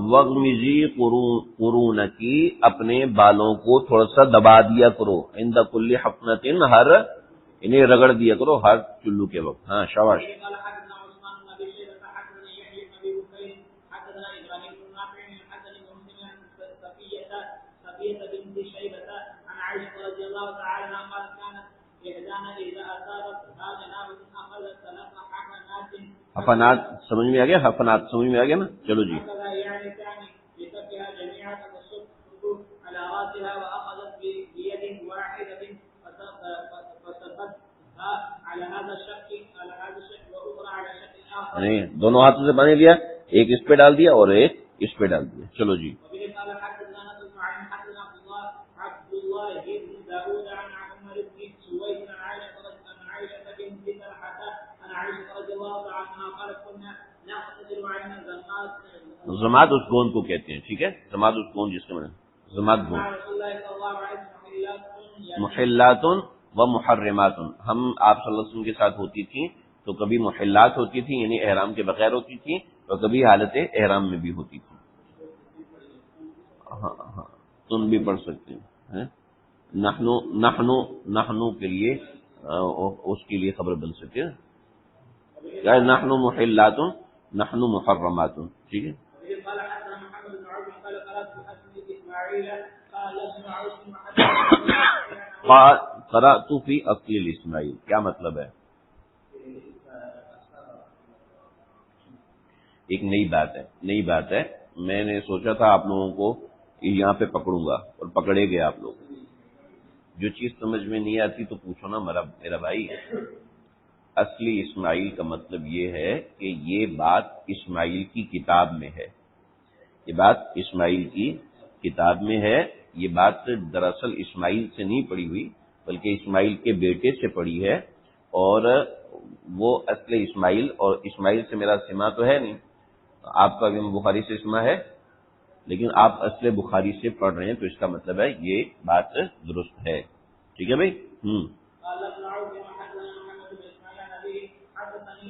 وغمزی قرونکی، اپنے بالوں کو تھوڑا سا دبا دیا کرو، عند کل حفنۃ، ہر انہیں رگڑ دیا کرو ہر چلو کے وقت۔ ہاں شاباش۔ حفنات سمجھ میں آ گیا؟ حفنات سمجھ میں آ گیا نا؟ چلو جی۔ نہیں، دونوں ہاتھوں سے پانی لیا، ایک اس پہ ڈال دیا اور ایک اس پہ ڈال دیا۔ چلو جی۔ زماد اس گوند کو کہتے ہیں، ٹھیک ہے، زماد اس گوند جس کے میں زماد گوند۔ محلات و محرمات، ہم آپ صلی اللہ علیہ وسلم کے ساتھ ہوتی تھیں تو کبھی محلات ہوتی تھی یعنی احرام کے بغیر ہوتی تھی، اور کبھی حالت احرام میں بھی ہوتی تھی۔ ہاں ہاں، تم بھی پڑھ سکتے ہیں۔ نحنو کے لیے اس کے لیے خبر بن سکتے ہیں، نحنو محلات نحنو محرمات، ٹھیک ہے۔ قرأت فی اصل الاسماعیل، کیا مطلب ہے؟ ایک نئی بات ہے، میں نے سوچا تھا آپ لوگوں کو یہاں پہ پکڑوں گا اور پکڑے گئے آپ لوگ۔ جو چیز سمجھ میں نہیں آتی تو پوچھو نا میرا بھائی۔ اصلی اسماعیل کا مطلب یہ ہے کہ یہ بات اسماعیل کی کتاب میں ہے، یہ بات اسماعیل کی کتاب میں ہے، یہ بات دراصل اسماعیل سے نہیں پڑھی ہوئی بلکہ اسماعیل کے بیٹے سے پڑھی ہے، اور وہ اصل اسماعیل، اور اسماعیل سے میرا سما تو ہے نہیں، آپ کا امام بخاری سے اسما ہے، لیکن آپ اصل بخاری سے پڑھ رہے ہیں، تو اس کا مطلب ہے یہ بات درست ہے. ٹھیک ہے بھائی. قال ابن عوف حدثنا محمد بن اسماعيل عن ابيه حدثني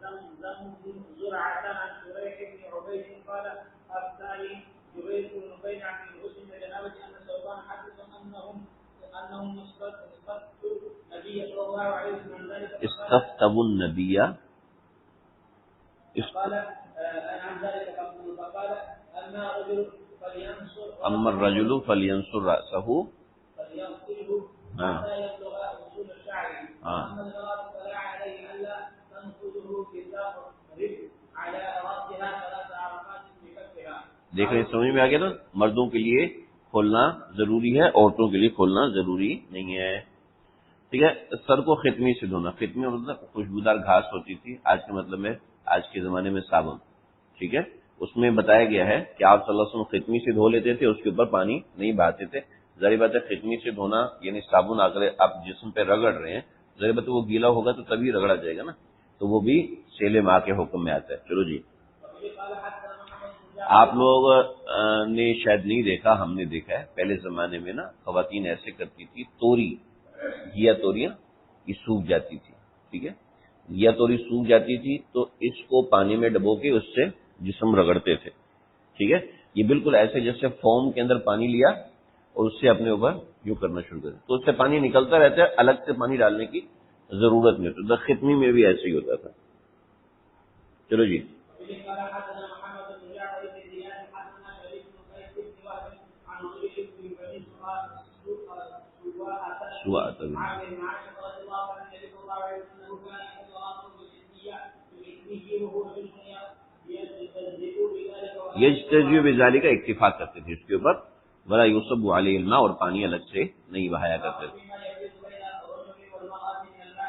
زمزم بن زرعة عن شريح بن عبيد قال افتاني جبير بن نبيل عن الحسن بجنابه ان ثوبان حدثهم انهم استفتوا النبي صلى الله عليه وسلم عن ذلك استفتوا النبي قال عن ذلك فقال اما الرجل فلينصر رأسه فليغسله حتى يبلغ اصول الشعر واما المرأة فلا عليه الا تنقضه بالرفق على راسها 3 عرفات بكفها. دیکھ رہے سمجھ میں آ گیا نا، مردوں کے لیے کھولنا ضروری ہے، عورتوں کے لیے کھولنا ضروری نہیں ہے. ٹھیک ہے. سر کو ختمی سے دھونا، ختمی مطلب خوشبودار گھاس ہوتی تھی، آج کے مطلب میں آج کے زمانے میں صابن. ٹھیک ہے. اس میں بتایا گیا ہے کہ آپ صلی اللہ علیہ وسلم ختمی سے دھو لیتے تھے، اس کے اوپر پانی نہیں بہاتے تھے. ظاہر بات ہے ختمی سے دھونا یعنی صابن اگر آپ جسم پہ رگڑ رہے ہیں، ظاہر بات ہے وہ گیلا ہوگا تو تبھی رگڑا جائے گا نا، تو وہ بھی سیل ماء کے حکم میں آتا ہے. چلو جی. آپ لوگ نے شاید نہیں دیکھا، ہم نے دیکھا ہے پہلے زمانے میں نا خواتین ایسے کرتی تھی، توری گیا توریاں یہ سوکھ جاتی تھی. ٹھیک ہے. گیا توری سوکھ جاتی تھی تو اس کو پانی میں ڈبو کے اس سے جسم رگڑتے تھے. ٹھیک ہے. یہ بالکل ایسے جیسے فوم کے اندر پانی لیا اور اس سے اپنے اوپر یوں کرنا شروع کر دیا تو اس سے پانی نکلتا رہتا ہے، الگ سے پانی ڈالنے کی ضرورت نہیں ہوتی. ختمی میں بھی ایسے ہی ہوتا تھا. چلو جی. یجتزی بذالک کا اکتفا کرتے تھے اس کے اوپر، ولا یصب علیہ الماء اور پانی الگ سے نہیں بہایا کرتے تھے.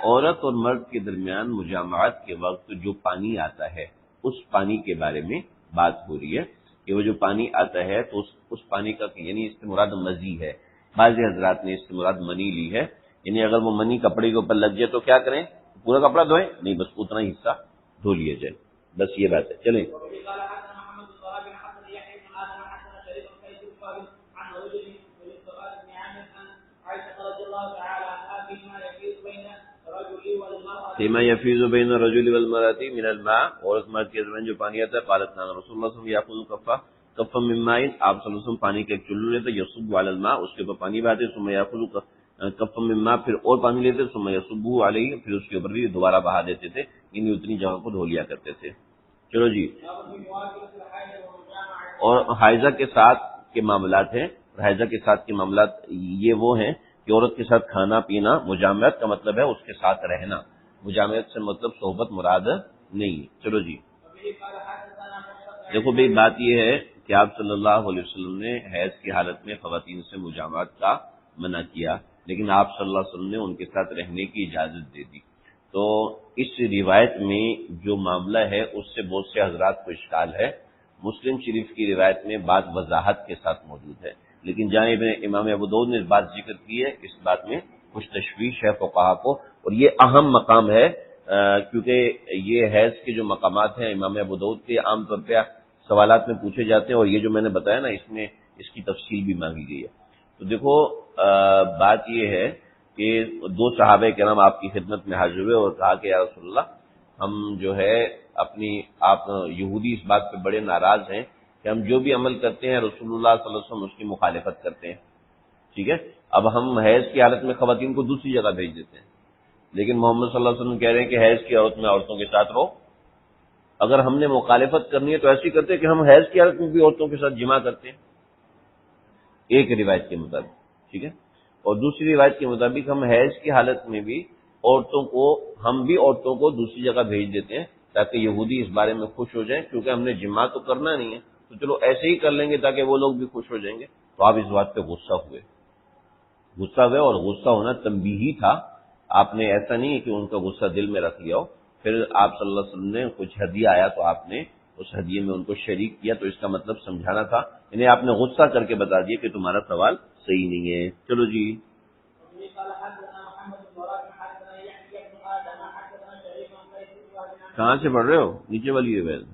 عورت اور مرد کے درمیان مجامعات کے وقت جو پانی آتا ہے اس پانی کے بارے میں بات ہو رہی ہے کہ وہ جو پانی آتا ہے تو اس پانی کا یعنی اس سے مراد مزی ہے. بعض حضرات نے اس سے مراد منی لی ہے، یعنی اگر وہ منی کپڑے کے اوپر لگ جائے تو کیا کریں؟ پورا کپڑا دھوئیں؟ نہیں، بس اتنا ہی حصہ دھو لیا جائے، بس یہ بات ہے. چلیں. فيما يفيض بين الرجل والمرأة من الماء، عورت مرد کے درمیان جو پانی آتا ہے. قالت كان رسول الله صلى الله عليه وسلم يأخذ كفا من ماء، آپ صلی اللہ علیہ وسلم پانی کا ایک چلو لیتے، يصب على الماء اس کے اوپر پانی بہاتے، ثم يأخذ كفا من ماء پھر اور پانی لیتے، ثم يصب عليه پھر اس کے اوپر بھی دوبارہ بہا دیتے تھے، یعنی اتنی جگہ کو دھو لیا کرتے تھے. چلو جی. اور حائضہ کے ساتھ کے معاملات ہیں. حائضہ کے ساتھ کے معاملات یہ وہ ہیں کہ عورت کے ساتھ کھانا پینا، مجامعت کا مطلب ہے اس کے ساتھ رہنا، مجامعت سے مطلب صحبت مراد نہیں. چلو جی. دیکھو بھئی بات یہ ہے کہ آپ صلی اللہ علیہ وسلم نے حیض کی حالت میں خواتین سے مجامعت کا منع کیا، لیکن آپ صلی اللہ علیہ وسلم نے ان کے ساتھ رہنے کی اجازت دے دی. تو اس روایت میں جو معاملہ ہے اس سے بہت سے حضرات کو اشکال ہے. مسلم شریف کی روایت میں بات وضاحت کے ساتھ موجود ہے، لیکن جہاں امام ابو داؤد نے اس بات ذکر کی ہے اس بات میں کچھ تشویش ہے فقہا کو، اور یہ اہم مقام ہے کیونکہ یہ حیض کے جو مقامات ہیں امام ابو داؤد کے عام طور پہ سوالات میں پوچھے جاتے ہیں، اور یہ جو میں نے بتایا نا اس میں اس کی تفصیل بھی مانگی گئی ہے. تو دیکھو بات یہ ہے کہ 2 صحابہ کرام آپ کی خدمت میں حاضر ہوئے اور کہا کہ یا رسول اللہ ہم جو ہے اپنی آپ یہودی اس بات پہ بڑے ناراض ہیں کہ ہم جو بھی عمل کرتے ہیں رسول اللہ صلی اللہ علیہ وسلم اس کی مخالفت کرتے ہیں. ٹھیک ہے. اب ہم حیض کی حالت میں خواتین کو دوسری جگہ بھیج دیتے ہیں، لیکن محمد صلی اللہ علیہ وسلم کہہ رہے ہیں کہ حیض کی حالت میں عورتوں کے ساتھ رہو. اگر ہم نے مخالفت کرنی ہے تو ایسی کرتے کہ ہم حیض کی حالت میں بھی عورتوں کے ساتھ جماع کرتے ہیں، ایک روایت کے مطابق. ٹھیک ہے. اور دوسری روایت کے مطابق ہم حیض کی حالت میں بھی عورتوں کو دوسری جگہ بھیج دیتے ہیں تاکہ یہودی اس بارے میں خوش ہو جائیں، کیونکہ ہم نے جماع تو کرنا نہیں ہے تو چلو ایسے ہی کر لیں گے تاکہ وہ لوگ بھی خوش ہو جائیں گے. تو آپ اس بات پہ غصہ ہوئے، اور غصہ ہونا تنبیہی تھا. آپ نے ایسا نہیں ہے کہ ان کا غصہ دل میں رکھ لیا ہو. پھر آپ صلی اللہ علیہ وسلم نے کچھ ہدیہ آیا تو آپ نے اس ہدیے میں ان کو شریک کیا، تو اس کا مطلب سمجھانا تھا، انہیں آپ نے غصہ کر کے بتا دیا کہ تمہارا سوال صحیح نہیں ہے. چلو جی. کہاں سے پڑھ رہے ہو؟ نیچے والی روایت.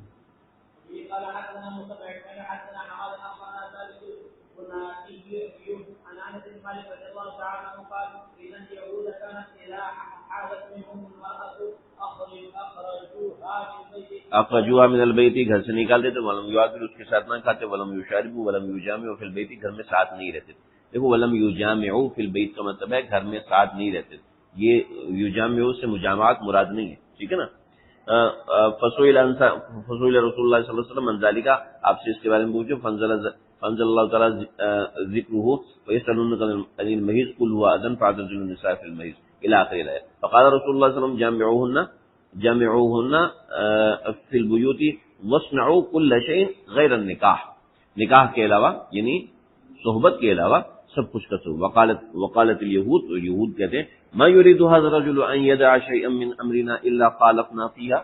مالك رضي الله تعالى عنه قال إذا اليهود كانت إذا حاجت منهم المرأة اخرجوها من البیت، گھر سے نکالتے تھے، ولم یواکل اس کے ساتھ نہ کھاتے، ولم یشاربوا ولم یجامعوا فی البیت، گھر میں ساتھ نہیں رہتے تھے. دیکھو ولم یجامعوا فی البیت کا مطلب ہے گھر میں ساتھ نہیں رہتے تھے، یہ یجامعوا سے مجامعات مراد نہیں ہے، ٹھیک ہے نا. فسئل رسول اللہ صلی اللہ علیہ وسلم عن ذلك، آپ سے اس کے بارے میں پوچھو. فانزل اللہ تعالیٰ ذکرہ ویسألونک عن المحیض قل هو اذن فاعتزلوا النساء فی المحیض الى آخر الآیہ. فقال رسول اللہ صلی اللہ علیہ وسلم جامعوهن فی البیوت واصنعوا كل شیء غیر النکاح، نکاح کے علاوہ یعنی صحبت کے علاوہ سب کچھ کا سو. وقالت الیہود، اور یہود کہتے ہیں ما یرید هذا الرجل ان يدع شيئا من امرنا الا خالفنا فيه،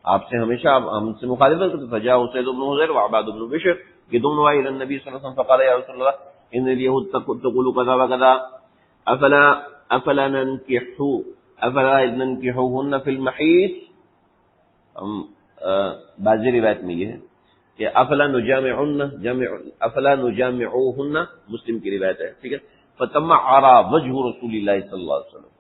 آپ سے ہمیشہ ہم سے مخالفت کرتے. فجاء سعید بن حضیر وعباد بن بشر، یہ دونوں آئے النبی صلی اللہ علیہ وسلم فقال یا رسول اللہ ان الیہود تقول كذا وكذا افلا ننكحوهن فی المحیض. بعضی روایت میں یہ ہے کہ افلا نجامعوهن، مسلم کی روایت ہے، ٹھیک ہے. فتمعر وجه رسول اللہ صلی اللہ علیہ وسلم.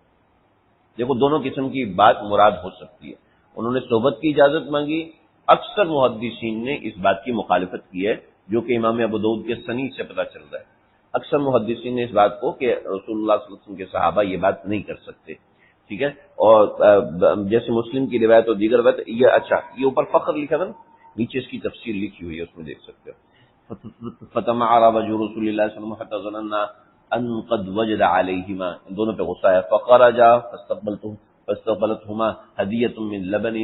دیکھو دونوں قسم کی بات مراد ہو سکتی ہے. انہوں نے صحبت کی اجازت مانگی، اکثر محدثین نے اس بات کی مخالفت کی ہے، جو کہ امام ابو داؤد کے سنید سے پتہ چل رہا ہے. اکثر محدثین نے اس بات کو کہ رسول اللہ صلی اللہ علیہ وسلم کے صحابہ یہ بات نہیں کر سکتے، ٹھیک ہے. اور جیسے مسلم کی روایت اور دیگر روایت، یہ اچھا یہ اوپر فخر لکھا تھا نا، نیچے اس کی تفسیر لکھی ہوئی ہے، اس میں دیکھ سکتے ہو. فتمعر وجه رسول اللہ صلی اللہ علیہ وسلم حتى ظننا ان قد وجد علیہما، ان دونوں پہ غصہ ہے. فخرجا فاستقبلتهما ہدیۃ من لبن،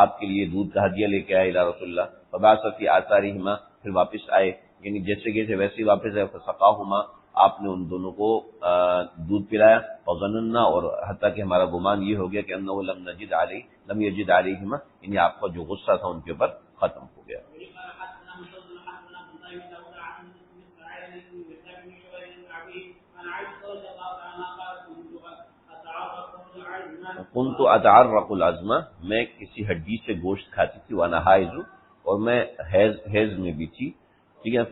آپ کے لیے دودھ کا ہدیہ لے کے آئے الى رسول اللہ. فبعث فی آثارہما، پھر واپس آئے، یعنی جیسے کہ ویسے ہی واپس آئے. فسقاہما، آپ نے ان دونوں کو دودھ پلایا. وظننا، اور حتیٰ کہ ہمارا گمان یہ ہو گیا کہ انہ لم یجد علیہما، یعنی آپ کا جو غصہ تھا ان کے اوپر ختم ہو گیا. كنت اتعرق العظم، میں کسی ہڈی سے گوشت کھاتی تھی. وانا حائض، اور میں حیض میں بھی تھی، ٹھیک ہے.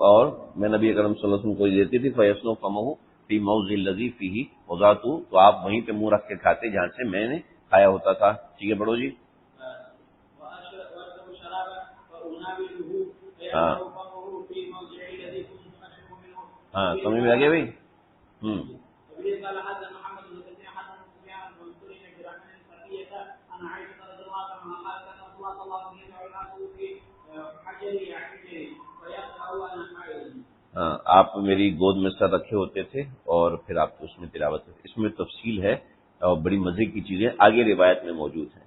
اور میں نبی اکرم صلی اللہ علیہ وسلم کو دیتی تھی. فیصنع فمہ فی موضع الذی فیہ وضعته، تو آپ وہیں پہ منہ رکھ کے کھاتے جہاں سے میں نے کھایا ہوتا تھا. ٹھیک ہے، پڑھو جی. ہاں سمجھ میں آ گیا بھائی. ہاں، آپ میری گود میں سر رکھے ہوتے تھے اور پھر آپ اس میں تلاوت کرتے. اس میں تفصیل ہے اور بڑی مزے کی چیزیں آگے روایت میں موجود ہیں.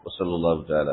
صلی اللہ تعالی